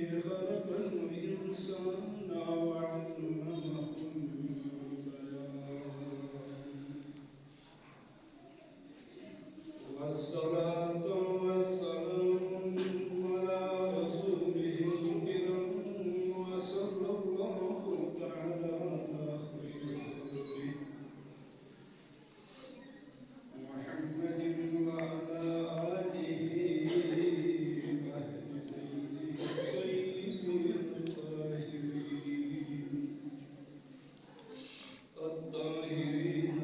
خلق الإنسان وعلمه البيان والصلاة والسلام على رسوله الكريم وصلى الله تعالى على خير خلقه محمد وعلى آله وأهل بيته الطيبين الطاهرين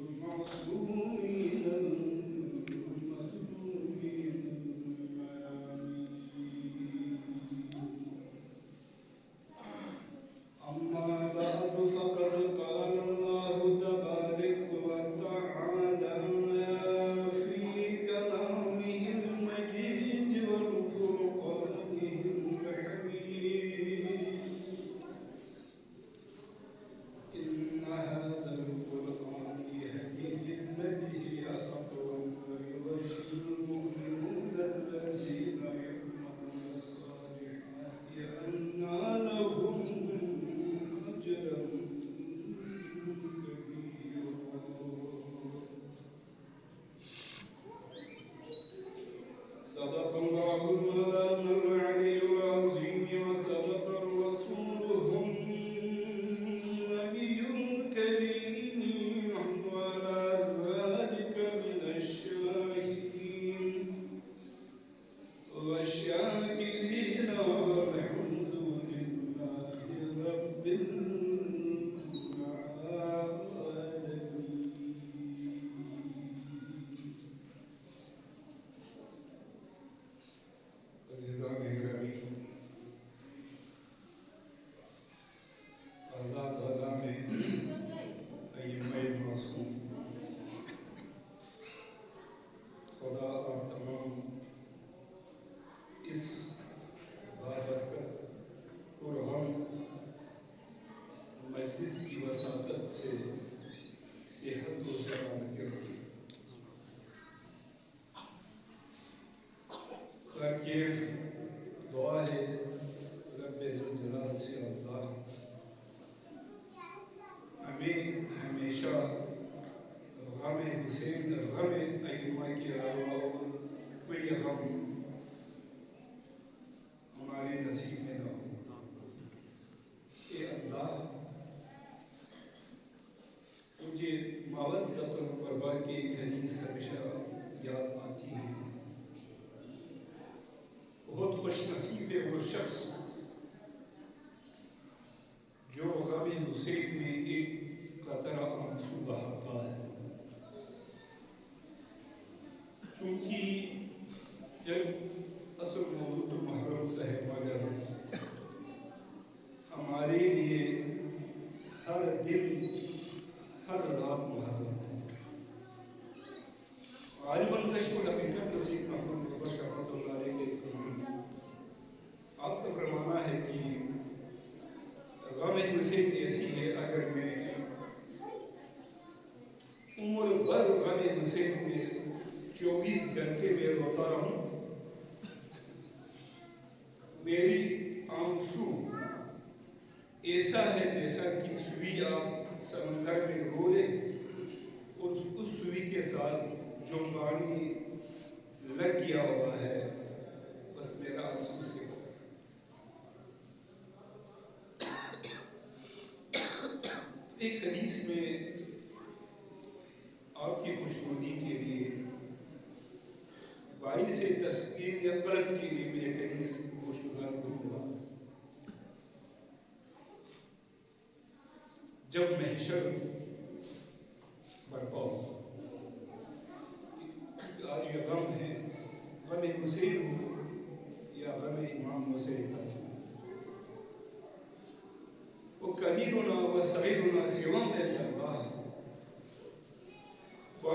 المعصومين المظلومين أما بعد فقد قال الله تبارك وتعالى في كلامه المجيد والفرقانه الحميد إن هذا القرآن يهدي للتي هي أقوم ويبشر المؤمنين الذين يعملون الصالحات أن لهم أجرا كبيرا. صدق الله مولانا العلي العظيم وصدق رسوله النبي الكريم وعلى ذلك من الشاهدين والشاكرين والحمد لله رب العالمين. عزیزان گرامی، آزاد عالم میں ائمہ معصوم خدا اور تمام اس بابرکت قرآن مجلس کی وساطت سے صحت و سلامتی رکھے. خیر دعا ہے رب ذوالجلال سے اللہ ہمیں ہمیشہ غم حسین غم ائمہ کے علاوہ کوئی غم ہمارے نصیب میں نہ ہو. اے اللہ مجھے مودۃ القربیٰ کی ایک حدیث ہمیشہ یاد آتی ہے. بہت خوش نصیب ہے وہ شخص جو غم حسین میں ایک قطرہ آنسو بہاتا ہے. چونکہ جب اصل موضوع محرم ہے مگر ہمارے لیے ہر دن ہر رات محرم ہے. غالباً کشف الحقیقت نصیب محمد بخش رحمۃ اللہ علیہ کے آپ کا فرمانا ہے کہ غم حسین ایسی ہے اگر میں عمر بھر غم حسین میں 24 گھنٹے میں روتا رہوں میری آنسو ایسا ہے جیسا کہ سوئی آپ سمندر میں رو لیں اور اس سوئی کے ساتھ جو پانی لگ گیا ہوا ہے بس میرا آنسو سے ایک حدیث میں آپ کی خوشنودی کے لیے باعث تسکین یا قلب کے لیے میں ایک حدیث کو شمار کروں گا. جب محشر برپا ہو آج یہ غم ہے غم حسین ہو یا غم امام حسین کا وہ کبیرنا و صغیرنا سوا میں اللہ و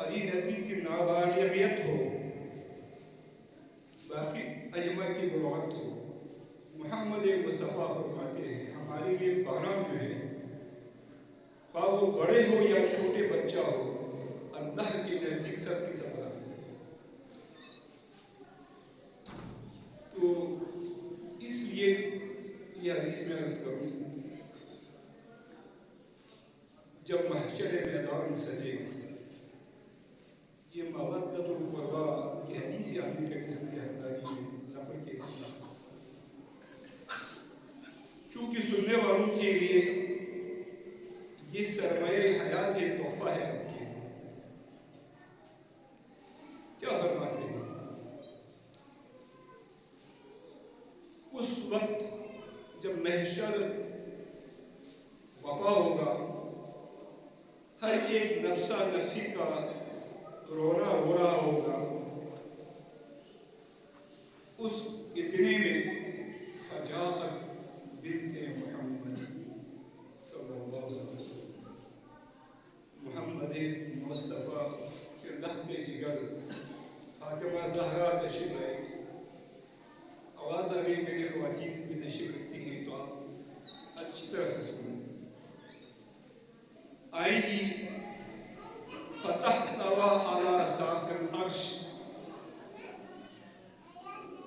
علی نبی کی نابالغیت ہو باقی ائمہ کی بلغت ہو. محمد مصطفیٰ فرماتے ہیں ہمارے لیے بہرام جو ہے خواہ وہ بڑے ہو یا چھوٹے بچہ ہو اللہ کے نزدیک سب کی سب برابر ہے. تو یہ حدیث میں عرض کروں، جب محشر میدان سجے، یہ مودت القربا کی حدیث آدمی کے قسم کی حقداری میں نفر کے ساتھ، چونکہ سننے والوں کے لیے یہ سرمایہ حیات ایک تحفہ ہے آپ کے، کیا فرماتے ہیں؟ اس وقت جب محشر وقع ہوگا، ہر ایک نفسہ نفسی کا رونا ہو رہا ہوگا، اس اتنے میں فجاءت بنت محمد صلی اللہ علیہ وسلم، محمد مصطفیٰ کے لخت جگر فاطمہ زہرا تشریف لائے گی۔ آواز آ رہی میری خواتین بھی تشریف رکھتی ہیں تو آپ اچھی طرح سے سنیں۔ آئے گی فتحتوی علی ساق العرش،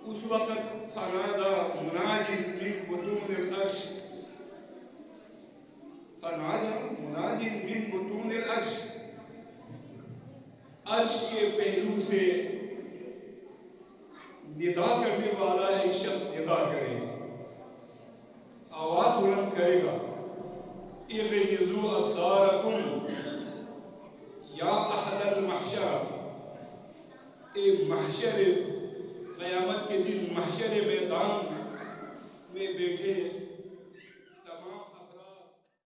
اس وقت فنادى مناد من بطون العرش، فنادى مناد من بطون العرش، عرش کے پہلو سے ندا کرنے والا ایک شخص ندا کرے گا، آواز بلند کرے گا، اغمضوا ابصارکم یا اہل المحشر، اے محشر قیامت کے دن محشر میدان میں بیٹھے